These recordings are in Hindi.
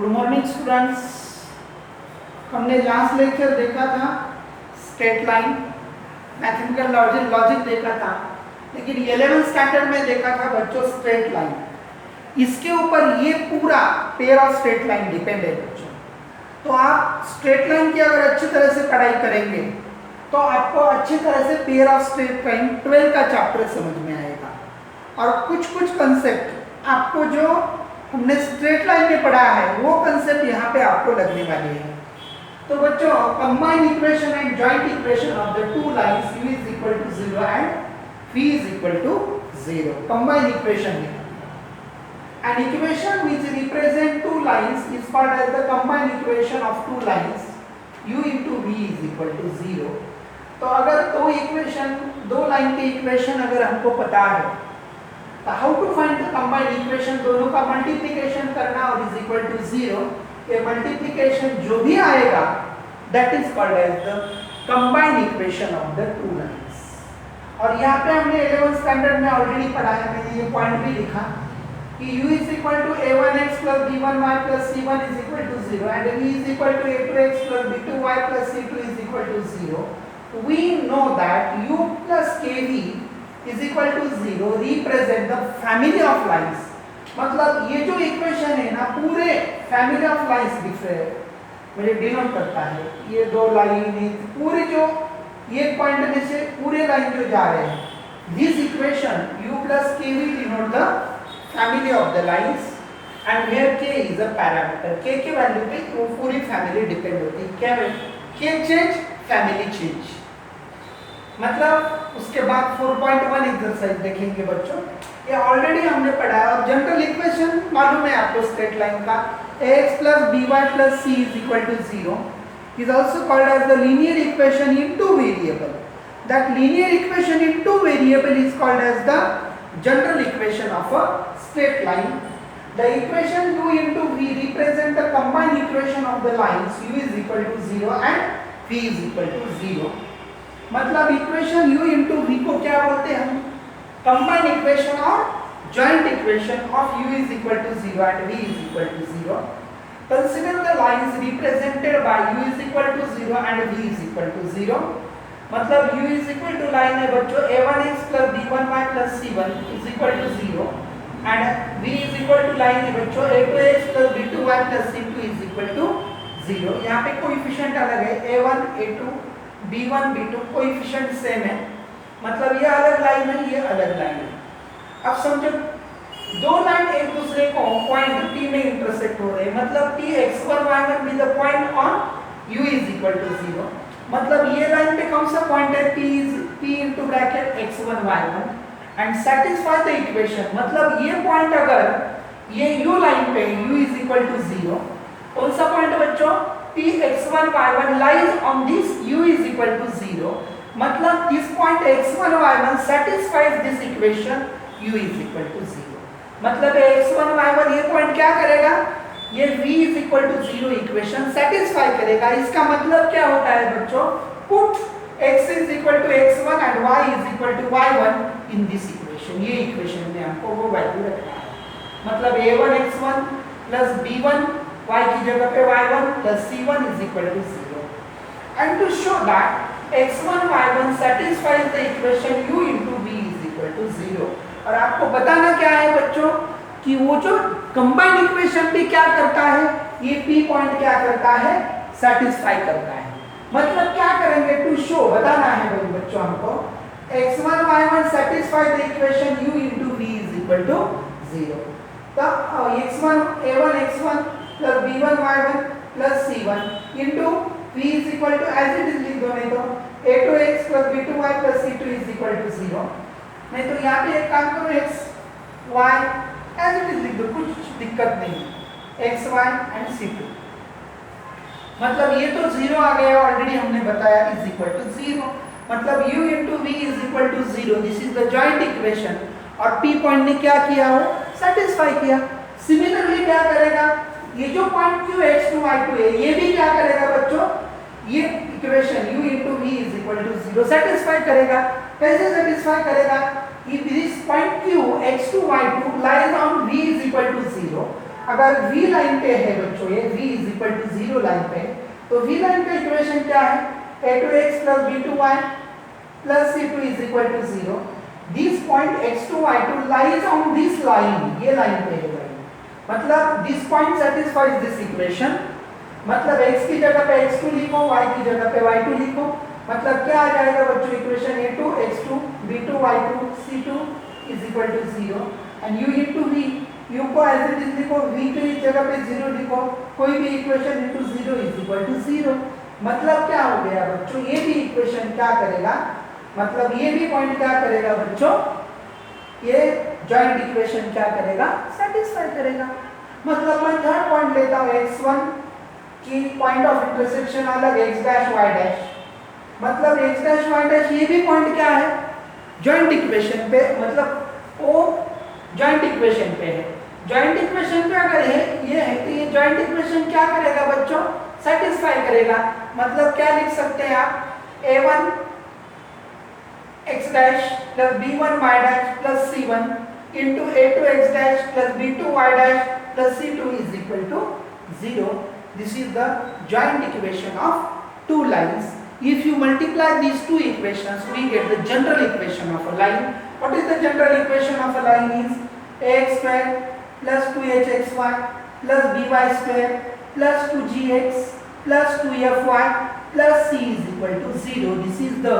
Good morning students. हमने लास्ट लेक्चर देखा था स्ट्रेट लाइन, मैथमेटिकल लॉजिक देखा था, लेकिन 11th स्टैंडर्ड में देखा था बच्चों स्ट्रेट लाइन। इसके ऊपर ये पूरा pair of straight line depend है बच्चों। तो आप स्ट्रेट लाइन की अगर अच्छी तरह से पढ़ाई करेंगे तो आपको अच्छी तरह से पेयर ऑफ स्ट्रेट लाइन 12 का चैप्टर समझ में आएगा, और कुछ कंसेप्ट आपको जो हमने स्ट्रेट लाइन में पढ़ा है वो कंसेप्ट यहाँ पे आपको लगने वाले हैं। तो बच्चों, combine equation and joint equation of the two lines u is equal to 0 and v is equal to 0। Combine equation है, an equation which represent two lines is called as the combined equation of two lines u into v is equal to 0। तो अगर दो लाइन के इक्वेशन अगर हमको पता है तो how to find the combined equation, दोनों का मल्टीप्लिकेशन करना और इज इक्वल टू 0। ये मल्टीप्लिकेशन जो भी आएगा that is called as the combined equation of the two lines. और यहाँ पे हमने 11th स्टैंडर्ड में ऑलरेडी पढ़ा है, मैंने ये पॉइंट भी लिखा कि u is equal to a1x plus b1y plus c1 is equal to 0 and v is equal to a2x plus b2y plus c2 is equal to 0। We know that u plus kv is equal to 0 represent the family of lines। मतलब ये जो इक्वेशन है ना पूरे फैमिली ऑफ लाइंस दिख रहे हैं, मुझे डिनोट करता है ये दो लाइन पूरे जो ये पॉइंट में से पूरे लाइन जो जा रहे हैं, this equation u plus kv denote the family of the lines and here k is a parameter. k के वैल्यू पे वो पूरी फैमिली डिपेंड होती है। क्या k चेंज फैमिली चेंज। मतलब उसके बाद 4.1 एक्सरसाइज देखेंगे बच्चों, ये ऑलरेडी हमने पढ़ा है। और जनरल इक्वेशन मालूम है आपको स्ट्रेट लाइन का, ax plus by plus c is equal to 0 is also called as the linear equation in two variable। That linear equation in two variable is called as the general equation of a straight line। The equation u into v represent the combined equation of the lines u is equal to 0 and v is equal to 0। मतलब इक्वेशन u into v को क्या बोलते हैं हम? कंबाइंड इक्वेशन और joint equation of u is equal to 0 and v is equal to 0। Consider the lines represented by u is equal to 0 and v is equal to 0। मतलब u is equal to line है बच्चों a1x plus b1y plus c1 is equal to 0 and v is equal to line है बच्चों a2x plus b2y plus c2 is equal to 0। यहाँ पे कोएफिशिएंट अलग है, a1 a2 b1 b2 coefficient same है, मतलब ये अलग लाइन है ये अलग लाइन है। अब समझो दो लाइन एक दूसरे को पॉइंट P में इंटरसेक्ट हो रहे हैं, मतलब P x1 y1 be the point on u is equal to 0। मतलब ये लाइन पे कौन सा पॉइंट है? P into bracket x1 y1 and satisfy the equation। मतलब ये पॉइंट अगर ये u लाइन पे u is equal to 0, कौन सा पॉइंट बच्चों? P x1 y1 lies on this u is equal to 0। मतलब this point x1 y1 satisfies this equation u is equal to 0। मतलब x1 y1 ये पॉइंट क्या करेगा? ये v is equal to 0 equation satisfy करेगा। इसका मतलब क्या होता है बच्चों? Put x is equal to x1 and y is equal to y1 in this equation। ये इक्वेशन में हमको वो वैल्यू रखना है। मतलब a1 x1 plus b1 y की जगह पे y1 plus c1 is equal to 0। And to show that x1 y1 satisfies the equation u into v is equal to 0। और आपको बताना क्या है बच्चों कि वो जो कंबाइंड इक्वेशन भी क्या करता है, ये p पॉइंट क्या करता है? सेटिस्फाई करता है। मतलब क्या करेंगे? टू शो बताना है भाई बच्चों हमको x1 y1 satisfy the equation u into v is equal to 0। तो x1 a1 x1 plus b1 y1 plus c1 into v is equal to as it is लिख दो, नहीं तो a2x plus b2y plus c2 is equal to 0। नहीं तो यहाँ पे एक काम करो x y as it is लिख दो, कुछ दिक्कत नहीं, x y and c2। मतलब ये तो 0 आ गया ऑलरेडी हमने बताया is equal to 0। मतलब u into v is equal to 0। This is the joint equation और p पॉइंट ने क्या किया? हो सेटिस्फाई किया। सिमिलरली क्या करेगा? ये जो पॉइंट q x2 y2 है ये भी क्या करेगा बच्चों? ये equation u into v is equal to 0 satisfy करेगा। कैसे सेटिस्फाई करेगा? If this point q x2 y2 lies on v is equal to 0 अगर v लाइन पे है बच्चों, ये v is equal to 0 line पे, तो v लाइन पे इक्वेशन क्या है? a2x plus b2y plus c2 is equal to 0. This point x2 y2 lies on this line. ये लाइन पे है भाई, मतलब this point satisfies this equation. मतलब x की जगह पे x2 लिखो, y की जगह पे y2 लिखो, मतलब क्या आ जाएगा बच्चों? Equation a2 x2 b2 y2 c2 is equal to 0 and u into v, u को एज इट इज लिखो, v की जगह पे 0 लिखो, कोई भी equation into 0 is equal to 0. मतलब क्या हो गया बच्चों? ये भी इक्वेशन क्या करेगा, मतलब ये भी पॉइंट क्या करेगा बच्चों? ये जॉइंट इक्वेशन क्या करेगा? सेटिस्फाई करेगा. मतलब मैं थर्ड पॉइंट लेता हूँ, x1 की पॉइंट ऑफ इंटरसेक्शन अलग x डैश y डैश, मतलब x डैश y डैश ये भी पॉइंट क्या है? जॉइंट इक्वेशन पे, मतलब वो जॉइंट इक्वेशन पे है. जॉइंट इक्वेशन पे अगर ये है तो ये जॉइंट इक्वेशन क्या करेगा बच्चों? सेटिस्फाई करेगा. मतलब क्या लिख सकते हैं आप? a1 x dash plus b1 y dash plus c1 into a2 x dash plus b2 y dash plus c2 is equal to 0. This is the joint equation of two lines. If you multiply these two equations, we get the general equation of a line. What is the general equation of a line? Is ax square plus 2hxy plus by square plus 2gx plus 2fy plus c is equal to 0. This is the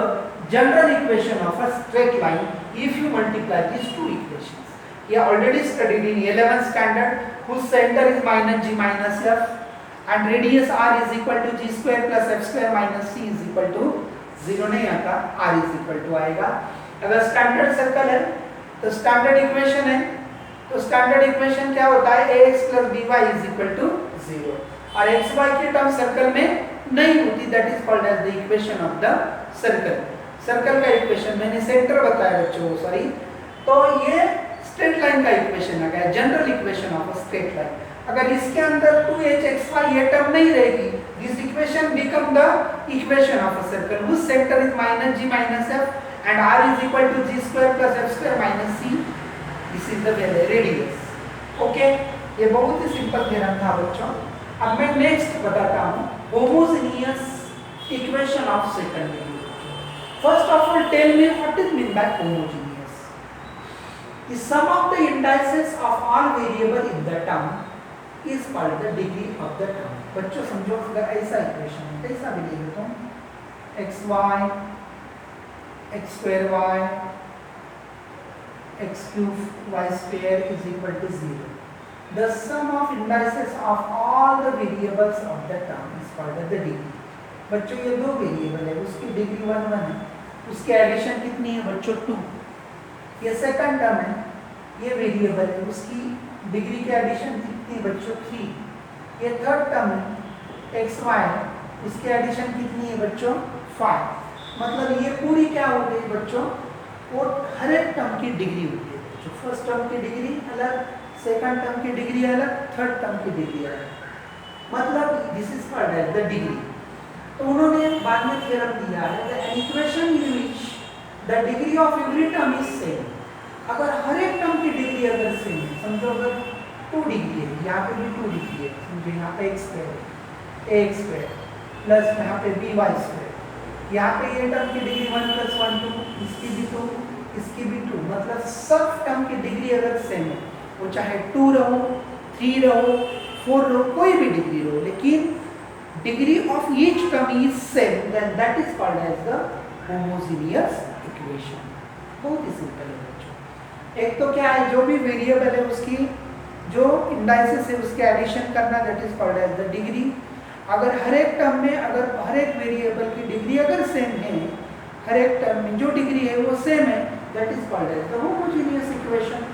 general equation of a straight line if you multiply these two equations. We are already studied in 11th standard, whose center is minus g minus f and radius r is equal to g square plus f square minus c is equal to 0 नहीं आता, r is equal to आएगा. अगर स्टैंडर्ड सर्कल है तो स्टैंडर्ड इक्वेशन है, तो स्टैंडर्ड इक्वेशन क्या होता है? ax plus by is equal to 0 और xy की टर्म सर्कल में नहीं होती, that is called as the equation of the circle. Circle का इक्वेशन मैंने सेंटर बताया बच्चों को, सॉरी. तो ये स्ट्रेट लाइन का इक्वेशन आ गया, general equation of a straight line. अगर इसके अंदर 2hxy ये टर्म नहीं रहेगी, this equation become the equation of a circle whose center is minus g minus f and r is equal to g square plus f square minus c. This is the radius. Okay, ये बहुत ही सिंपल थ्योरम था बच्चों. अब मैं नेक्स्ट बताता हूँ homogeneous equation of second degree. First of all, tell me what is meant by homogeneous. The sum of the indices of all variable in the term is called the degree of the term. बच्चों समझो, अगर ऐसा इक्वेशन है, कैसा भी ले लेता हूँ, x y x square y x cube y square is equal to 0. The sum of indices of all the variables of the term is called the degree. बच्चों ये दो वेरिएबल है, उसकी डिग्री 1 1 है, उसकी एडिशन कितनी है बच्चों? 2. ये सेकंड टर्म है, ये वेरिएबल है, उसकी डिग्री की एडिशन कितनी है बच्चों? 3. ये थर्ड टर्म है एक्स वाई, इसकी एडिशन कितनी है बच्चों? 5. मतलब ये पूरी क्या हो गई बच्चों? वो हर एक टर्म की डिग्री होती है बच्चों. फर्स्ट टर्म की डिग्री अलग, सेकंड टर्म की डिग्री अलग, थर्ड टर्म की डिग्री अलग. मतलब this is called as the degree. तो उन्होंने बाद में थ्योरम दिया है that equation in which the degree of every term is same. अगर हर एक टर्म की डिग्री अगर सेम है, समझो अगर 2 डिग्री है, यहाँ पे भी 2 डिग्री है, समझो यहाँ पे x स्क्वायर प्लस यहाँ पे by स्क्वायर, यहाँ पे ये टर्म की डिग्री 1 + 1 2, इसकी भी 2, इसकी भी 2. मतलब सब टर्म की डिग्री अगर सेम है, वो चाहे 2 रहो, 3 रहो, 4 रहो, कोई भी डिग्री रहो, लेकिन degree of each term is same, then that is called as the homogeneous equation. बहुत ही सिंपल है बच्चों. एक तो क्या है, जो भी वेरिएबल है उसकी जो इंडाइसेस है उसके एडिशन करना, that is called as the degree. अगर हर एक टर्म में, अगर हर एक वेरिएबल की डिग्री अगर सेम है, हर एक टर्म में जो डिग्री है वो सेम है, that is called as the homogeneous equation.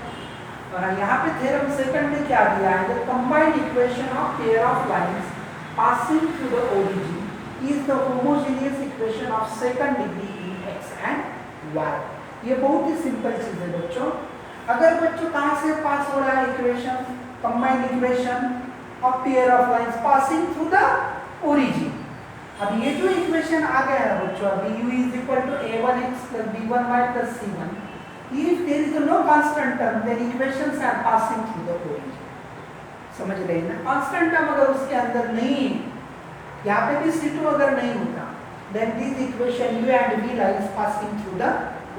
और यहाँ पे थ्योरम सेकंड में क्या दिया है? The combined equation of pair of lines passing through the origin is the homogeneous equation of second degree in x and y. ये बहुत ही सिंपल चीज है बच्चों. अगर बच्चों कहाँ से पास हो रहा है equation? Combined equation of pair of lines passing through the origin. अब ये जो इक्वेशन आ गया है बच्चों, अभी u is equal to a1x plus b1y plus c1. If there is no constant term, then equations are passing through the origin. समझ रहे हैं ना। कांस्टेंट टर्म अगर उसके अंदर नहीं है, यहाँ पे भी C2 अगर नहीं होता, then this equation U and V lines passing through the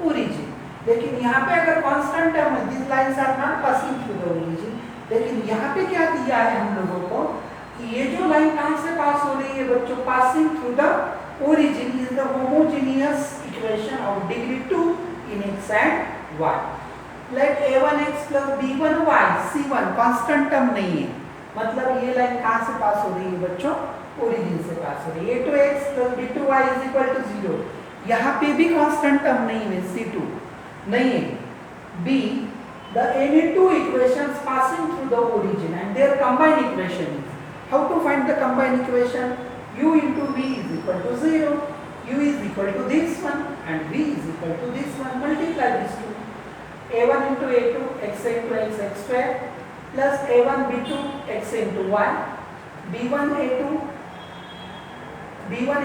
origin. लेकिन यहाँ पे अगर कांस्टेंट टर्म है, this lines are not passing through the origin. लेकिन यहाँ पे क्या दिया है हम लोगों को कि ये जो लाइन कहाँ से पास हो रही है बच्चों, passing through the origin is the homogeneous equation of degree 2 in x and y। Let a1x plus b1y c1 constant term नहीं है, मतलब ये लाइन कहाँ से पास हो रही है बच्चों, ओरिजिन से पास हो रही है। a2x plus b2y is equal to 0, यहाँ पे भी कांस्टेंट टर्म नहीं है, c2 नहीं है। b the any two equations passing through the origin and their combined equation is, how to find the combined equation, u into v is equal to 0, u is equal to this one and v is equal to this one, multiply these two, a1 into a2 x into x square plus a1 b2 x into y, b1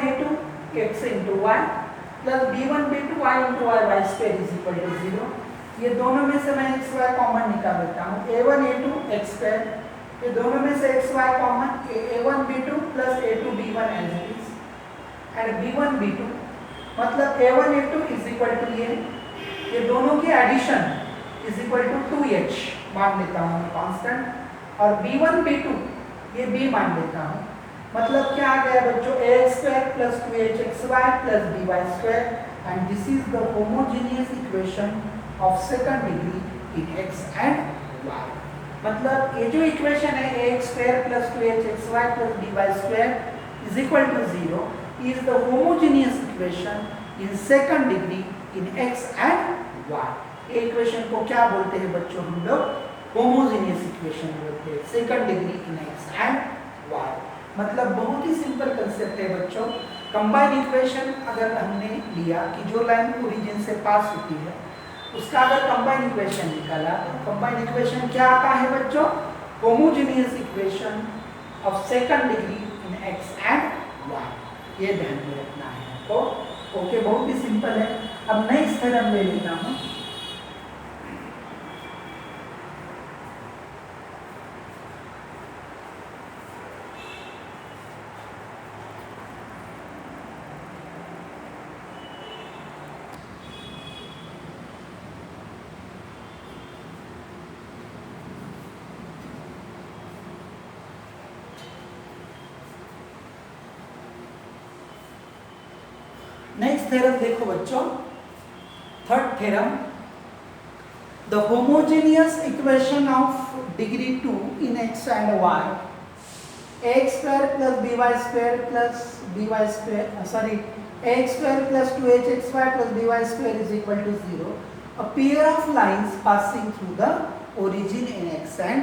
a2 x into y plus b1 b2 y into y square is equal to 0। ये दोनों में से मैं x y कॉमन निकाल लेता हूँ, a1 a2 x square, ये दोनों में से x y common, a1 b2 plus a2 b1 as it is and b1 b2, मतलब a1 a2 is equal to ये दोनों की addition is equal to 2h मान लेता हूँ कांस्टेंट, और b1 b2 ये b मान लेता हूँ, मतलब क्या आ गया बच्चों, ax square plus 2hxy plus by square and this is the homogeneous equation of second degree in x and y। मतलब ये जो इक्वेशन है ax square plus 2hxy plus by square is equal to 0 is the homogeneous equation in second degree in x and y। ये इक्वेशन को क्या बोलते हैं बच्चों हम लोग, होमोजेनियस इक्वेशन बोलते हैं, second degree in x and y। मतलब बहुत ही सिंपल कंसेप्ट है बच्चों। कंबाइन इक्वेशन अगर हमने लिया कि जो लाइन ओरिजिन से पास होती है उसका अगर कंबाइन इक्वेशन निकाला, तो कंबाइन इक्वेशन क्या आता है बच्चों, homogeneous equation of second degree in x and y। ये ध्यान में रखना है आपको। ओके, बहुत ही सिंपल है। अब नेक्स्ट थ्योरम ले लेता हूँ। नेक्स्ट थ्योरम देखो बच्चों, third theorem, the homogeneous equation of degree 2 in x and y, ax square plus by square plus by square ax square plus 2hxy plus by square is equal to 0, a pair of lines passing through the origin in x and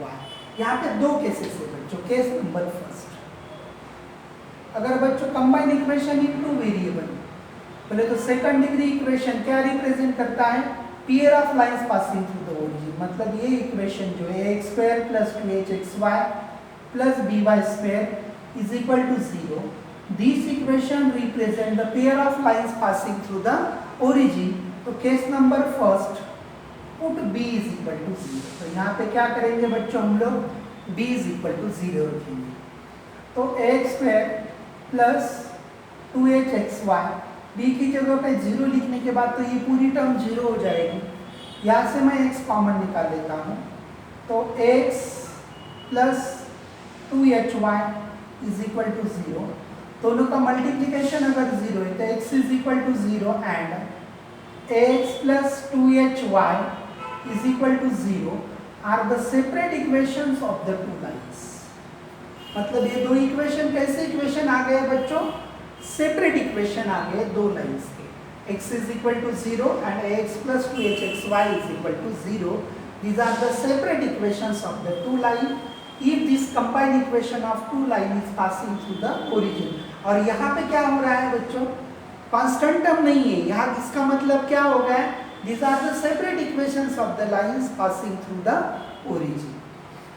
y। यहाँ पे दो केसेस है बच्चों। केस नंबर फर्स्ट, अगर बच्चों combine equation in two variable, पहले तो सेकंड डिग्री इक्वेशन क्या रिप्रेजेंट करता है, pair of lines passing through the origin. मतलब ये इक्वेशन जो है x square plus 2hxy plus by square is equal to 0, this equation represent the pair of lines passing through the origin. तो case number first, put b is equal to 0। तो यहाँ पे क्या करेंगे बच्चों, हम लोग b इज इक्वल टू 0 रखेंगे। तो x square plus 2hxy, b की जगह पे 0 लिखने के बाद तो ये पूरी टर्म 0 हो जाएगी। यहाँ से मैं x कॉमन निकाल लेता हूँ, तो x plus 2hy is equal to 0। दोनों का मल्टीप्लिकेशन अगर 0 है तो x is equal to 0 and x plus 2hy is equal to 0 are the separate equations of the two lines. मतलब ये दो इक्वेशन कैसे इक्वेशन आ गए बच्चों, सेपरेट इक्वेशन आ गए दो लाइंस के। x is equal to 0 and ax plus 2hxy is equal to 0. These are the separate equations of the two line. If this combined equation of two line is passing through the origin, और यहाँ पे क्या हो रहा है बच्चों, कांस्टेंट टर्म नहीं है यहाँ, इसका मतलब क्या हो गया, these are the separate equations of the lines passing through the origin।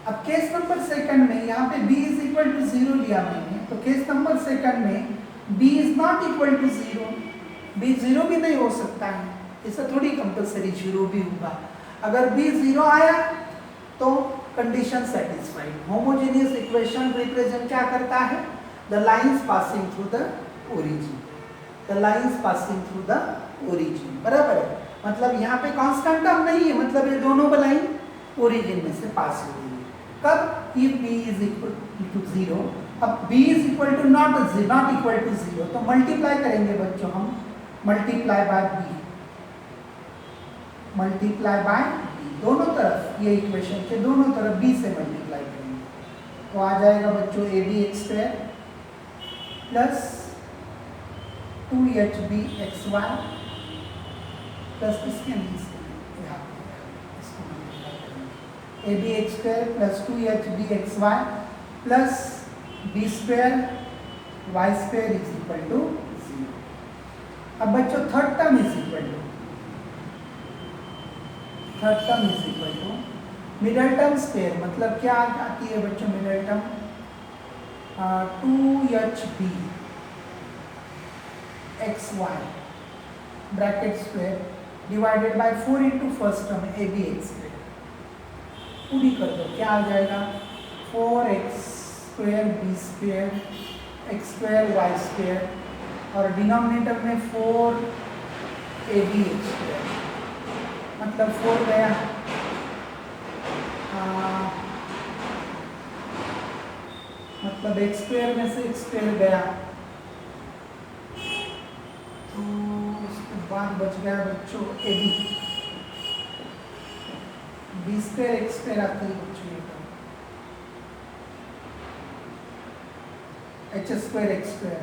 अब केस नंबर सेकंड में यहाँ पे b इज इक्वल टू 0 लिया मैंने, तो केस नंबर सेकंड में b is not equal to 0, b 0 भी नहीं हो सकता है, ऐसा थोड़ी कंपलसरी 0 भी होगा। अगर b 0 आया तो condition satisfied. Homogeneous equation represent क्या करता है? The lines passing through the origin, the lines passing through the origin, बराबर है। मतलब यहाँ पे कांस्टेंट टर्म नहीं है, मतलब ये दोनों लाइन ओरिजिन में से पास हो रही है। कब? If b is equal to 0। अब b is equal to not equal to 0, तो मल्टीप्लाई करेंगे बच्चों हम, multiply by b, multiply by b, दोनों तरफ, ये इक्वेशन के दोनों तरफ b से मल्टीप्लाई करेंगे, तो आ जाएगा बच्चों ab² प्लस 2hbxy प्लस इसके ab² plus 2hbxy plus b² y² is equal to 0। अब बच्चों third term is equal to middle term square, मतलब क्या आती है बच्चों middle term? 2hb xy bracket square divided by 4 into first term ab² पूरी कर दो, क्या आ जाएगा? 4x² b² x² y² और डिनोमिनेटर में 4ab मतलब 4 गया, मतलब x² में से x² गया, तो उसके बाद बच गया बच्चों ab, b² x² आती है बच्चों ये h² x²,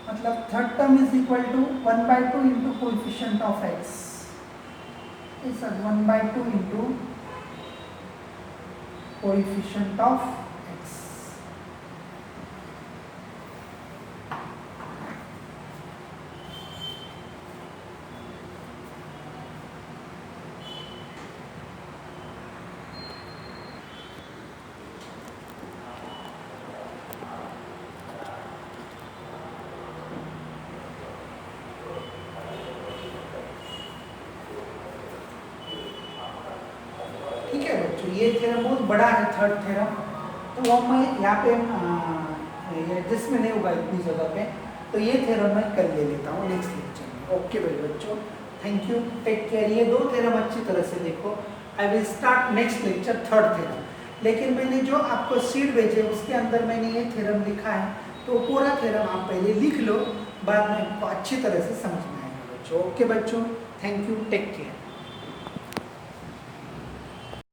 मतलब third term is equal to 1/2 into coefficient of x, sir 1/2 into coefficient of x। ठीक है बच्चों, ये थ्योरम बहुत बड़ा है, थर्ड थ्योरम, तो वो मैं यहाँ पे एडजस्ट में नहीं होगा इतनी जगह पे, तो ये थ्योरम मैं कल ले लेता हूँ नेक्स्ट लेक्चर में। ओके भाई बच्चों, थैंक यू, टेक केयर। ये दो थ्योरम अच्छी तरह से देखो। I will start next lecture third theorem, लेकिन मैंने जो आपको शीट भेजे उसके अंदर मैंने ये थ्योरम लिखा है, तो पूरा थ्योरम आप पहले लिख लो, बाद में आपको अच्छी तरह से समझ में आएगा बच्चों। ओके बच्चों, थैंक यू, टेक केयर।